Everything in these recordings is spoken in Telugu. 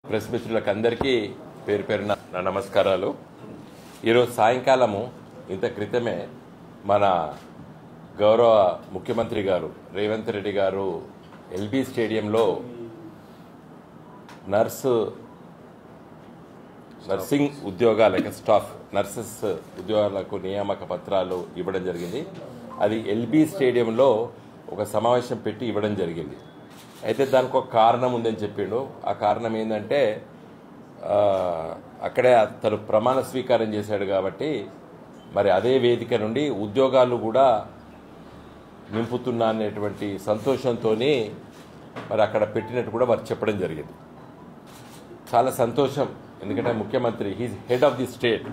ప్రెస్ మిత్రులకు అందరికీ పేరు పేరున నా నమస్కారాలు. ఈరోజు సాయంకాలము ఇంత క్రితమే మన గౌరవ ముఖ్యమంత్రి గారు రేవంత్ రెడ్డి గారు ఎల్బీ స్టేడియంలో నర్సింగ్ ఉద్యోగాలకు స్టాఫ్ నర్సెస్ ఉద్యోగాలకు నియామక పత్రాలు ఇవ్వడం జరిగింది. అది ఎల్బీ స్టేడియంలో ఒక సమావేశం పెట్టి ఇవ్వడం జరిగింది. అయితే దానికి ఒక కారణం ఉందని చెప్పిండు. ఆ కారణం ఏంటంటే అక్కడే తను ప్రమాణ స్వీకారం చేశాడు కాబట్టి మరి అదే వేదిక నుండి ఉద్యోగాలు కూడా నింపుతున్నా అనేటువంటి సంతోషంతో మరి అక్కడ పెట్టినట్టు కూడా వారు చెప్పడం జరిగింది. చాలా సంతోషం. ఎందుకంటే ముఖ్యమంత్రి he's head of the state.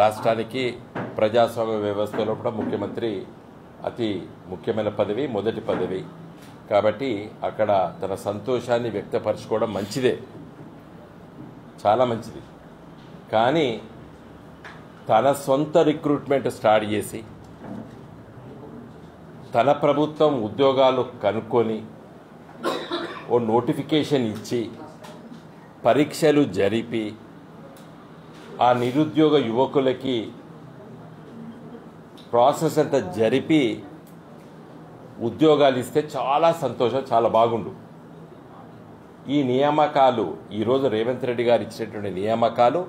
రాష్ట్రానికి ప్రజాస్వామ్య వ్యవస్థలో కూడా ముఖ్యమంత్రి అతి ముఖ్యమైన పదవి, మొదటి పదవి. కాబట్టి అక్కడ తన సంతోషాన్ని వ్యక్తపరచుకోవడం మంచిదే, చాలా మంచిది. కానీ తన సొంత రిక్రూట్మెంట్ స్టార్ట్ చేసి తన ప్రభుత్వం ఉద్యోగాలు కనుక్కొని ఓ నోటిఫికేషన్ ఇచ్చి పరీక్షలు జరిపి ఆ నిరుద్యోగ యువకులకి ప్రాసెస్ అంతా జరిపి ఉద్యోగాలు ఇస్తే చాలా సంతోషం, చాలా బాగుండు. ఈ నియామకాలు ఈరోజు రేవంత్ రెడ్డి గారు ఇచ్చినటువంటి నియామకాలు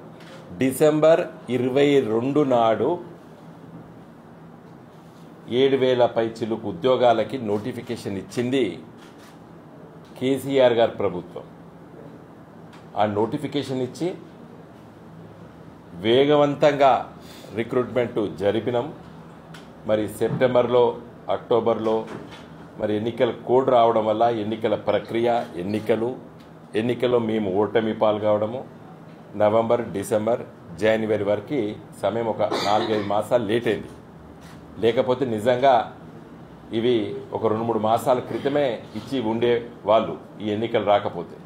డిసెంబర్ 22 నాడు 7,000 పైచిలుకు ఉద్యోగాలకి నోటిఫికేషన్ ఇచ్చింది కేసీఆర్ గారి ప్రభుత్వం. ఆ నోటిఫికేషన్ ఇచ్చి వేగవంతంగా రిక్రూట్మెంట్ జరిపినాం. మరి సెప్టెంబర్లో, అక్టోబర్లో మరి ఎన్నికల కోడ్ రావడం వల్ల ఎన్నికల ప్రక్రియ, ఎన్నికల్లో మేము ఓటమి పాల్గొవడము నవంబర్, డిసెంబర్, జనవరి వరకు సమయం ఒక 4-5 మాసాలు లేట్ అయింది. లేకపోతే నిజంగా ఇవి ఒక 2-3 మాసాల క్రితమే ఇచ్చి ఉండే వాళ్ళు ఈ ఎన్నికలు రాకపోతే.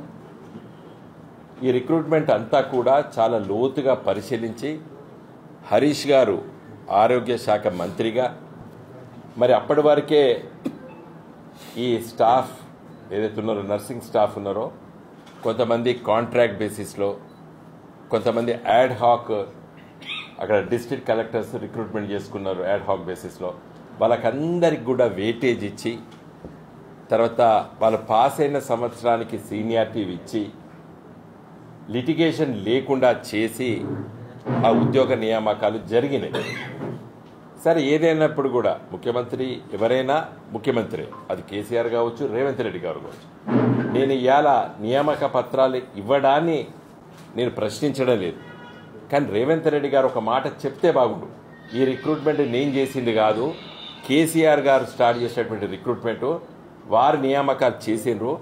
ఈ రిక్రూట్మెంట్ అంతా కూడా చాలా లోతుగా పరిశీలించి హరీష్ గారు ఆరోగ్య శాఖ మంత్రిగా మరి అప్పటి వరకే ఈ స్టాఫ్ ఏదైతే ఉన్నారో, నర్సింగ్ స్టాఫ్ ఉన్నారో, కొంతమంది కాంట్రాక్ట్ బేసిస్లో, కొంతమంది యాడ్ హాక్ అక్కడ డిస్ట్రిక్ట్ కలెక్టర్స్ రిక్రూట్మెంట్ చేసుకున్నారు యాడ్ హాక్ బేసిస్లో. వాళ్ళకందరికి కూడా వెయిటేజ్ ఇచ్చి తర్వాత వాళ్ళు పాస్ అయిన సంవత్సరానికి సీనియారిటీ ఇచ్చి లిటిగేషన్ లేకుండా చేసి ఆ ఉద్యోగ నియామకాలు జరిగినాయి. సరే, ఏదైనప్పుడు కూడా ముఖ్యమంత్రి ఎవరైనా ముఖ్యమంత్రి, అది కేసీఆర్ కావచ్చు, రేవంత్ రెడ్డి గారు కావచ్చు. నేను ఇవాళ నియామక పత్రాలు ఇవ్వడాన్ని నేను ప్రశ్నించడం లేదు. కానీ రేవంత్ రెడ్డి గారు ఒక మాట చెప్తే బాగుండు. ఈ రిక్రూట్మెంట్ నేను చేసింది కాదు, కేసీఆర్ గారు స్టార్ట్ చేసినటువంటి రిక్రూట్మెంటు, వారు నియామకాలు చేసిండ్రు,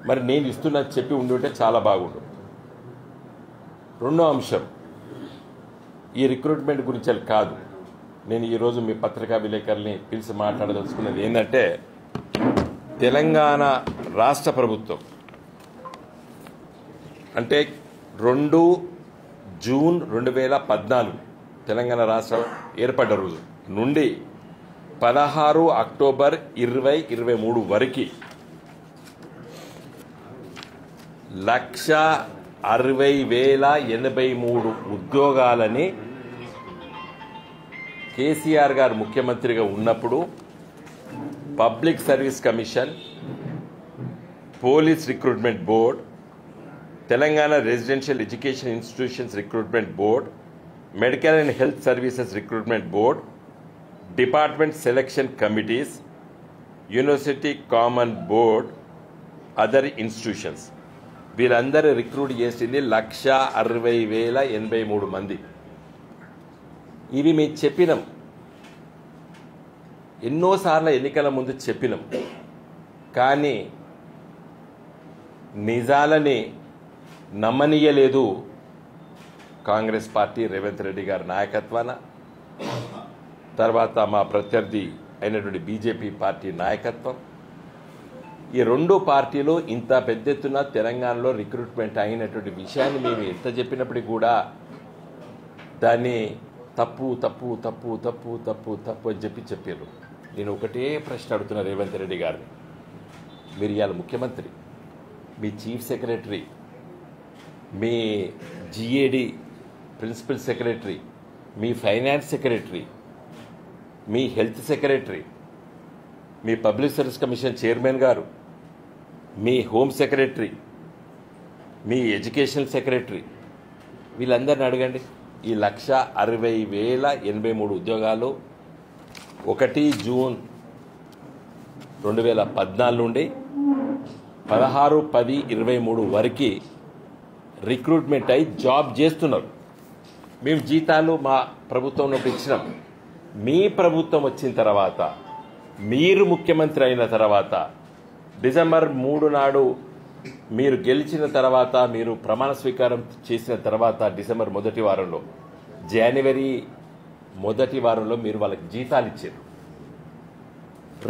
మరి నేను ఇస్తున్నా చెప్పి ఉండి చాలా బాగుండు. రెండో అంశం, ఈ రిక్రూట్మెంట్ గురించి కాదు నేను ఈరోజు మీ పత్రికా విలేకరుల్ని పిలిచి మాట్లాడదలుచుకున్నది ఏంటంటే, తెలంగాణ రాష్ట్ర ప్రభుత్వం అంటే 2 జూన్ 2014 తెలంగాణ రాష్ట్రం ఏర్పడ్డ రోజు నుండి 16 అక్టోబర్ 2023 వరకు 1,60,083 ఉద్యోగాలని కేసీఆర్ గారు ముఖ్యమంత్రిగా ఉన్నప్పుడు public service commission, police recruitment board, Telangana residential education institutions recruitment board, medical and health services recruitment board, department selection committees, university common board, other institutions, వీళ్ళందరూ రిక్రూట్ చేసింది 1,60,083 మంది. ఇవి మేము చెప్పినాం, ఎన్నోసార్లు ఎన్నికల ముందు చెప్పినాం. కానీ నిజాలని నమ్మనీయలేదు కాంగ్రెస్ పార్టీ, రేవంత్ రెడ్డి గారి నాయకత్వాన, తర్వాత మా ప్రత్యర్థి అయినటువంటి బీజేపీ పార్టీ నాయకత్వం. ఈ రెండు పార్టీలు ఇంత పెద్ద ఎత్తున తెలంగాణలో రిక్రూట్మెంట్ అయినటువంటి విషయాన్ని మేము ఎంత చెప్పినప్పటికీ కూడా దాన్ని తప్పు తప్పు తప్పు తప్పు తప్పు తప్పు అని చెప్పారు. నేను ఒకటే ప్రశ్న అడుగుతున్నా రేవంత్ రెడ్డి గారిని, మీరు ఇవాళ ముఖ్యమంత్రి, మీ చీఫ్ సెక్రటరీ మీ జిఏడి ప్రిన్సిపల్ సెక్రటరీ, మీ ఫైనాన్స్ సెక్రటరీ, మీ హెల్త్ సెక్రటరీ, మీ పబ్లిక్ సర్వీస్ కమిషన్ చైర్మన్ గారు, మీ హోమ్ సెక్రటరీ, మీ ఎడ్యుకేషన్ సెక్రటరీ, వీళ్ళందరిని అడగండి. ఈ 1,60,083 ఉద్యోగాలు 1 జూన్ 2014 నుండి 16/10/23 వరకు రిక్రూట్మెంట్ అయి జాబ్ చేస్తున్నారు. మేము జీతాలు మా ప్రభుత్వంలో ఇచ్చినాం. మీ ప్రభుత్వం వచ్చిన తర్వాత, మీరు ముఖ్యమంత్రి అయిన తర్వాత, డిసెంబర్ 3 నాడు మీరు గెలిచిన తర్వాత, మీరు ప్రమాణ స్వీకారం చేసిన తర్వాత, డిసెంబర్ మొదటి వారంలో, జనవరి మొదటి వారంలో మీరు వాళ్ళకి జీతాలు ఇచ్చారు.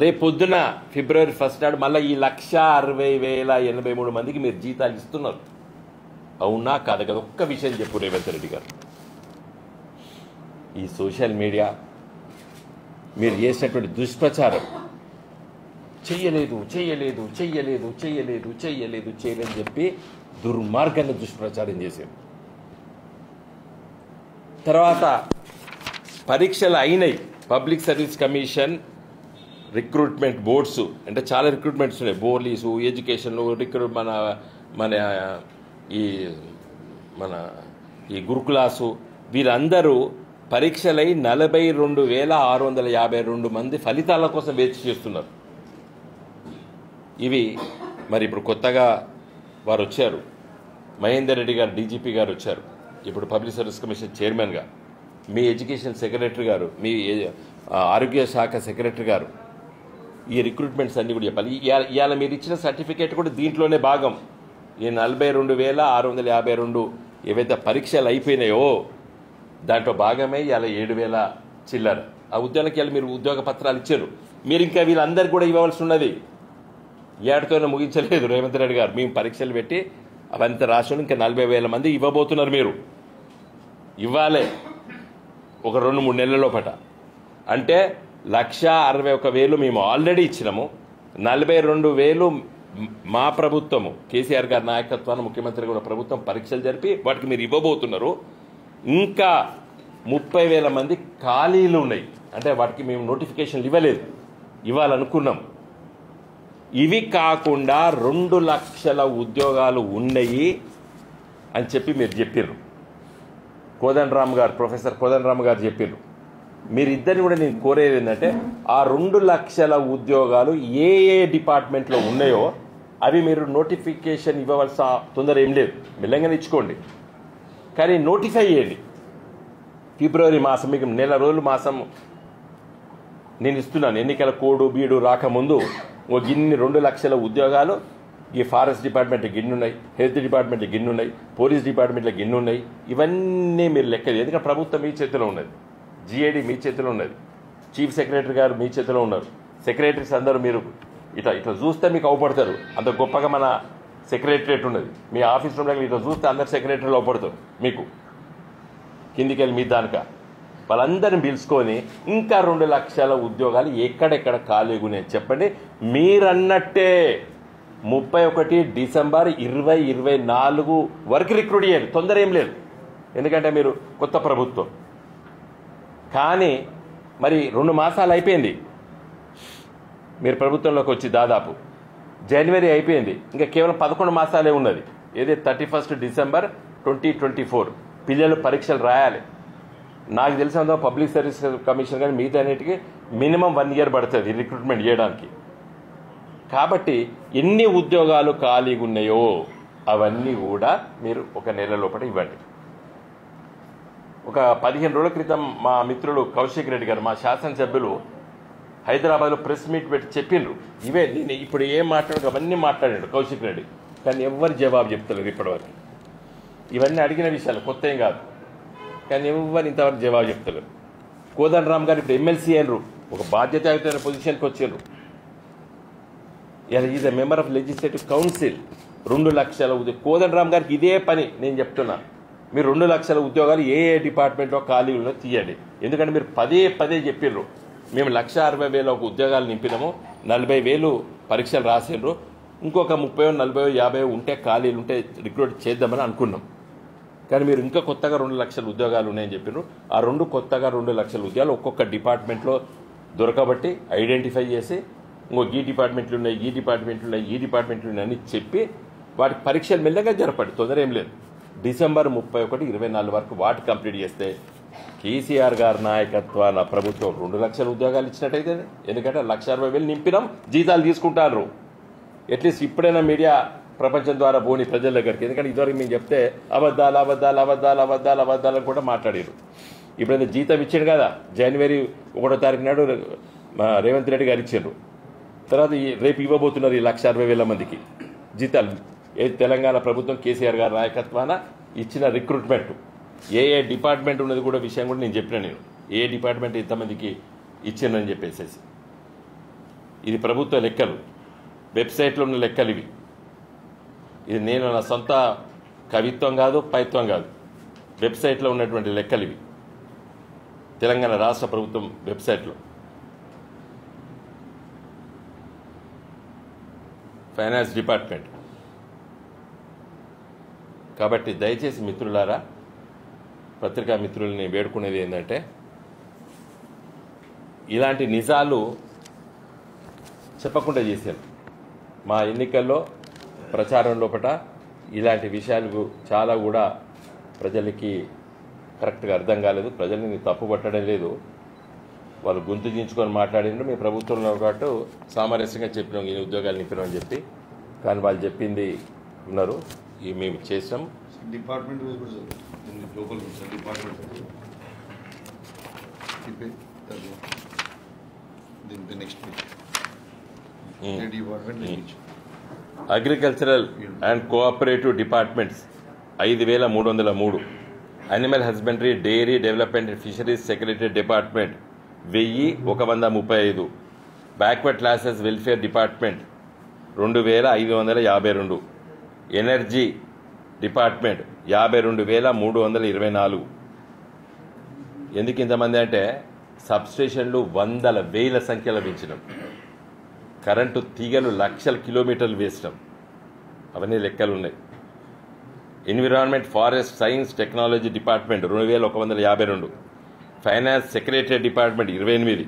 రేపొద్దున ఫిబ్రవరి 1 నాడు మళ్ళీ ఈ 1,60,083 మందికి మీరు జీతాలు ఇస్తున్నారు. అవునా కాదు కదా? ఒక్క విషయం చెప్పు రేవంత్ రెడ్డి గారు. ఈ సోషల్ మీడియా మీరు చేసినటువంటి దుష్ప్రచారం, చెయ్యలేదు చెయ్యలేదు చెయ్యలేదు చెయ్యలేదు చెయ్యలేదు చేయలేదని చెప్పి దుర్మార్గంగా దుష్ప్రచారం చేశారు. తర్వాత పరీక్షలు అయినాయి. Public service commission recruitment boards అంటే చాలా రిక్రూట్మెంట్స్ ఉన్నాయి. పోలీసు, ఎడ్యుకేషన్లు, మన ఈ గురుకులాసు, వీరందరూ పరీక్షలై 42,652 మంది ఫలితాల కోసం వేచి చేస్తున్నారు. ఇవి మరి ఇప్పుడు కొత్తగా వారు వచ్చారు. మహేందర్ రెడ్డి గారు డీజీపీ గారు వచ్చారు. ఇప్పుడు పబ్లిక్ సర్వీస్ కమిషన్ చైర్మన్గా మీ ఎడ్యుకేషన్ సెక్రటరీ గారు, మీ ఆరోగ్య శాఖ సెక్రటరీ గారు ఈ రిక్రూట్మెంట్స్ అన్నీ కూడా చెప్పాలి. ఇవాళ మీరు ఇచ్చిన సర్టిఫికేట్ కూడా దీంట్లోనే భాగం. ఈ 42,652 ఏవైతే పరీక్షలు అయిపోయినాయో దాంట్లో భాగమే ఇవాళ 7,000 చిల్లర ఆ ఉద్యోగాలకి ఇవాళ మీరు ఉద్యోగ పత్రాలు ఇచ్చారు. మీరు ఇంకా వీళ్ళందరికీ కూడా ఇవ్వవలసి ఉన్నది. ఏడుతోనే ముగించలేదు రేవంత్ రెడ్డి గారు. మేము పరీక్షలు పెట్టి అవంతా రాష్ట్రంలో ఇంకా 40,000 మంది ఇవ్వబోతున్నారు. మీరు ఇవ్వాలి ఒక 2-3 నెలల లోపట. అంటే 1,61,000 మేము ఆల్రెడీ ఇచ్చినాము. 42,000 మా ప్రభుత్వము కేసీఆర్ గారి నాయకత్వాన్ని, ముఖ్యమంత్రి కూడా ప్రభుత్వం పరీక్షలు జరిపి వాటికి మీరు ఇవ్వబోతున్నారు. ఇంకా 30,000 మంది ఖాళీలు ఉన్నాయి. అంటే వాటికి మేము నోటిఫికేషన్లు ఇవ్వలేదు, ఇవ్వాలనుకున్నాం. ఇవి కాకుండా 2 లక్షల ఉద్యోగాలు ఉన్నాయి అని చెప్పి మీరు చెప్పారు. కోదండరామ్ గారు, ప్రొఫెసర్ కోదండరామ్ గారు చెప్పారు. మీరిద్దరిని కూడా నేను కోరేది ఏంటంటే ఆ 2 లక్షల ఉద్యోగాలు ఏ ఏ డిపార్ట్మెంట్లో ఉన్నాయో అవి మీరు నోటిఫికేషన్ ఇవ్వవలసిన తొందర ఏం లేదు, మెల్లంగానే ఇచ్చుకోండి. కానీ నోటిఫై చేయండి. ఫిబ్రవరి మాసం మీకు నెల రోజులు మాసం నేను ఇస్తున్నాను. ఎన్నికల కోడ్ బీడు రాకముందు గిన్ని 2 లక్షల ఉద్యోగాలు ఈ ఫారెస్ట్ డిపార్ట్మెంట్ గిన్నున్నాయి, హెల్త్ డిపార్ట్మెంట్ గిన్నున్నాయి, పోలీస్ డిపార్ట్మెంట్లో గిన్నున్నాయి. ఇవన్నీ మీరు లెక్క. ఎందుకంటే ప్రభుత్వం మీ చేతిలో ఉన్నది, జిఏడి మీ చేతిలో ఉన్నది, చీఫ్ సెక్రటరీ గారు మీ చేతిలో ఉన్నారు. సెక్రటరీస్ అందరూ మీరు ఇట్లా చూస్తే మీకు అవపడతారు. అంత గొప్పగా మన సెక్రటరియట్ ఉన్నది. మీ ఆఫీస్ రూమ్లో ఇట్లా చూస్తే అందరు సెక్రటరీలు అవపడతారు. మీకు కిందికి వెళ్ళి మీ దానిక వాళ్ళందరిని పిలుచుకొని ఇంకా 2 లక్షల ఉద్యోగాలు ఎక్కడెక్కడ ఖాళీగా ఉన్నాయని చెప్పండి. మీరన్నట్టే 31 డిసెంబర్ 2024 వరకు రిక్రూట్ చేయండి. తొందర ఏం లేదు, ఎందుకంటే మీరు కొత్త ప్రభుత్వం. కానీ మరి 2 మాసాలు అయిపోయింది మీరు ప్రభుత్వంలోకి వచ్చి. దాదాపు జనవరి అయిపోయింది, ఇంకా కేవలం 11 మాసాలే ఉన్నది. ఏదే 31 డిసెంబర్ 2024 పిల్లలు పరీక్షలు రాయాలి. నాకు తెలిసినంత పబ్లిక్ సర్వీస్ కమిషన్ కానీ మిగతా అన్నిటికీ మినిమం 1 ఇయర్ పడుతుంది రిక్రూట్మెంట్ చేయడానికి. కాబట్టి ఎన్ని ఉద్యోగాలు ఖాళీగా ఉన్నాయో అవన్నీ కూడా మీరు ఒక నెల లోపల ఇవ్వండి. ఒక 15 రోజుల క్రితం మా మిత్రుడు కౌశిక్ రెడ్డి గారు, మా శాసనసభ్యులు, హైదరాబాద్లో ప్రెస్ మీట్ పెట్టి చెప్పిండ్రు. ఇవే నేను ఇప్పుడు ఏం మాట్లాడు అవన్నీ మాట్లాడాడు కౌశిక్ రెడ్డి. కానీ ఎవరు జవాబు చెప్తలేరు ఇప్పటివరకు. ఇవన్నీ అడిగిన విషయాలు, కొత్త ఏం కాదు. కానీ ఎవరు ఇంతవరకు జవాబు చెప్తలేరు. కోదండరామ్ గారు ఇప్పుడు ఎమ్మెల్సీ అయినరు, ఒక బాధ్యతాయుతమైన పొజిషన్కి వచ్చారు. Is a member of legislative council. 2 లక్షల కోదండరామ్ గారికి ఇదే పని. నేను చెప్తున్నా, మీరు 2 లక్షల ఉద్యోగాలు ఏ ఏ డిపార్ట్మెంట్లో ఖాళీలో తీయండి. ఎందుకంటే మీరు పదే చెప్పిర్రు మేము 1,60,000 ఉద్యోగాలు నింపినాము, 40,000 పరీక్షలు రాసిండ్రు, ఇంకొక 30, 40, 50 ఉంటే ఖాళీలు ఉంటే రిక్రూట్ చేద్దామని అనుకున్నాం. కానీ మీరు ఇంకా కొత్తగా 2 లక్షల ఉద్యోగాలు ఉన్నాయని చెప్పారు. ఆ కొత్తగా 2 లక్షల ఉద్యోగాలు ఒక్కొక్క డిపార్ట్మెంట్లో దొరకబట్టి ఐడెంటిఫై చేసి ఈ డిపార్ట్మెంట్లు ఉన్నాయి, ఈ డిపార్ట్మెంట్లు ఉన్నాయి, ఈ డిపార్ట్మెంట్లు ఉన్నాయి అని చెప్పి వాటికి పరీక్షలు మెల్లగా జరపండి, తొందర ఏం లేదు. డిసెంబర్ 31, 24 వరకు వాటి కంప్లీట్ చేస్తే కేసీఆర్ గారి నాయకత్వాన ప్రభుత్వం 2 లక్షల ఉద్యోగాలు ఇచ్చినట్టయితే, ఎందుకంటే 1,60,000 నింపినాం, జీతాలు తీసుకుంటారు. అట్లీస్ట్ ఇప్పుడైనా మీడియా ప్రపంచం ద్వారా పోని ప్రజల దగ్గరికి, ఎందుకంటే ఇదివరకు మేము చెప్తే అబద్ధాలు అబద్ధాలు అబద్ధాలు అబద్ధాలు అబద్ధాలు అని కూడా మాట్లాడారు. ఇప్పుడైతే జీతం ఇచ్చాడు కదా, జనవరి 1వ తారీఖు నాడు రేవంత్ రెడ్డి గారు ఇచ్చారు. తర్వాత రేపు ఇవ్వబోతున్నారు ఈ 1,60,000 మందికి జీతాలు. తెలంగాణ ప్రభుత్వం కేసీఆర్ గారి నాయకత్వాన ఇచ్చిన రిక్రూట్మెంట్ ఏ డిపార్ట్మెంట్ ఉన్నది కూడా విషయం కూడా నేను చెప్పిన, నేను ఏ డిపార్ట్మెంట్ ఎంతమందికి ఇచ్చానని చెప్పేసి. ఇది ప్రభుత్వ లెక్కలు, వెబ్సైట్లో ఉన్న లెక్కలు ఇవి. ఇది నేను నా సొంత కవిత్వం కాదు, పైత్వం కాదు, వెబ్సైట్లో ఉన్నటువంటి లెక్కలు ఇవి, తెలంగాణ రాష్ట్ర ప్రభుత్వం వెబ్సైట్లో. Finance department. కాబట్టి దయచేసి మిత్రులారా, పత్రికా మిత్రుల్ని వేడుకునేది ఏంటంటే, ఇలాంటి నిజాలు చెప్పకుండా చేశారు. మా ఎన్నికల్లో ప్రచారం లోపల ఇలాంటి విషయాలు చాలా కూడా ప్రజలకి కరెక్ట్గా అర్థం కాలేదు. ప్రజల్ని తప్పు పట్టడం లేదు, వాళ్ళు గొంతు దించుకొని మాట్లాడినారు. మేము ప్రభుత్వంలో పాటు సామరస్యంగా చెప్పినాం ఈ ఉద్యోగాలు నింపినామని చెప్పి. కానీ వాళ్ళు చెప్పింది ఉన్నారు, ఇవి మేము చేసాం. Department local department next department agricultural and cooperative departments 5,303, animal husbandry, dairy development and fisheries secretary department 1,135, backward classes welfare department 2,552, energy department 52,324. ఎందుకు ఇంతమంది అంటే, సబ్స్టేషన్లు 100,000 సంఖ్యలో పెంచినాం, కరెంటు తీగలు లక్షల కిలోమీటర్లు వేసినాం, అవన్నీ లెక్కలు ఉన్నాయి. Environment, forest science technology department 2,152, finance secretary department 28,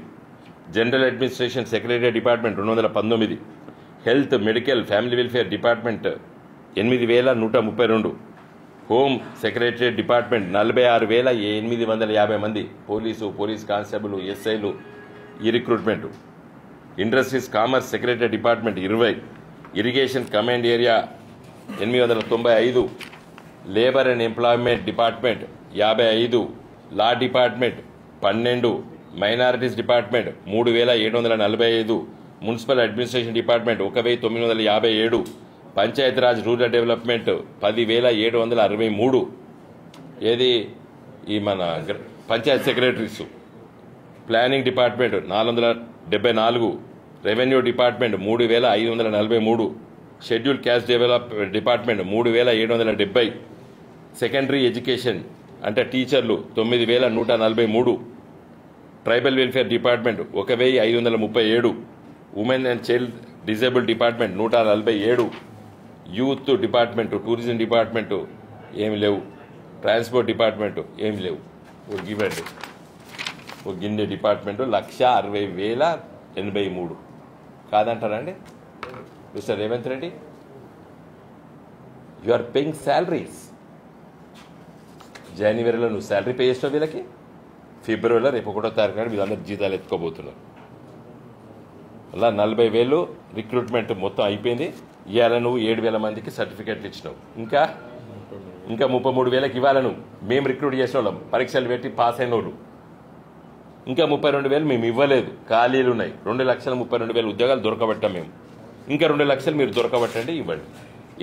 general administration secretary department 219, health medical family welfare department 8,132, home secretary department 46,850 మంది, పోలీస్ కానిస్టేబుల్, ఎస్ఐలు ఈ recruitment. Industries commerce secretary department 20, irrigation command area 895, labour and employment department 55, law department 12, minorities department 3,745, municipal administration department 1,957, Panchayati Raj rural development 10,763. ఏది ఈ మన Panchayat secretaries. Planning department 474, revenue department 3,543, schedule caste development department 3,770, secondary education అంటే టీచర్లు 9,143, tribal welfare department 1,537, women and child disable department 147, youth department, tourism department ఏమి లేవు, ట్రాన్స్పోర్ట్ డిపార్ట్మెంట్ ఏమి లేవు. ఒక గిన్నె డిపార్ట్మెంట్ 1,60,083. కాదంటారండి mister Revanth Reddy? You are paying salaries. జనవరిలో నువ్వు శాలరీ పే చేస్తావు వీళ్ళకి, ఫిబ్రవరిలో రేపు 1వ తారీఖు నాడు వీళ్ళందరూ జీతాలు ఎత్తుకోబోతున్నారు. అలా 40,000 రిక్రూట్మెంట్ మొత్తం అయిపోయింది. ఇవాళ నువ్వు 7,000 మందికి సర్టిఫికెట్లు ఇచ్చినావు. ఇంకా 33,000కి ఇవ్వాలి నువ్వు. మేము రిక్రూట్ చేసిన వాళ్ళం, పరీక్షలు పెట్టి పాస్ అయిన వాళ్ళు. ఇంకా 32,000 మేము ఇవ్వలేదు, ఖాళీలు ఉన్నాయి. 2,32,000 ఉద్యోగాలు దొరకబట్టాం మేము. ఇంకా 2 లక్షలు మీరు దొరకబట్టండి, ఇవ్వండి.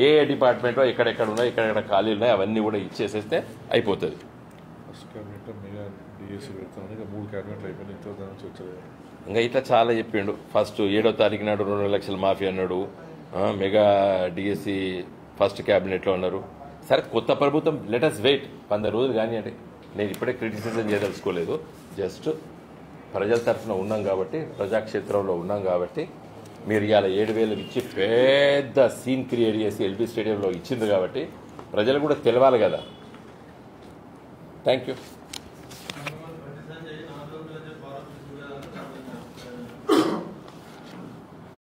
ఏ ఎక్కడెక్కడ ఉన్నాయి, ఎక్కడెక్కడ ఖాళీలు ఉన్నాయి అవన్నీ కూడా ఇచ్చేసేస్తే అయిపోతుంది. ఇంకా ఇట్లా చాలా చెప్పిండు. ఫస్ట్ 7వ తారీఖు నాడు 2 లక్షల మాఫీ అన్నాడు, మెగా డిఎస్సి ఫస్ట్ క్యాబినెట్లో అన్నారు. సరే, కొత్త ప్రభుత్వం, లెటస్ వెయిట్ 100 రోజులు కానివ్వండి. నేను ఇప్పుడే క్రిటిసిజం చేయదలుచుకోలేదు, జస్ట్ ప్రజల తరఫున ఉన్నాం కాబట్టి, ప్రజాక్షేత్రంలో ఉన్నాం కాబట్టి మీరు ఇవాళ 7,000 ఇచ్చి పెద్ద సీన్ క్రియేట్ చేసి ఎల్బీ స్టేడియంలో ఇచ్చింది కాబట్టి ప్రజలు కూడా తెలవాలి కదా. Thank you.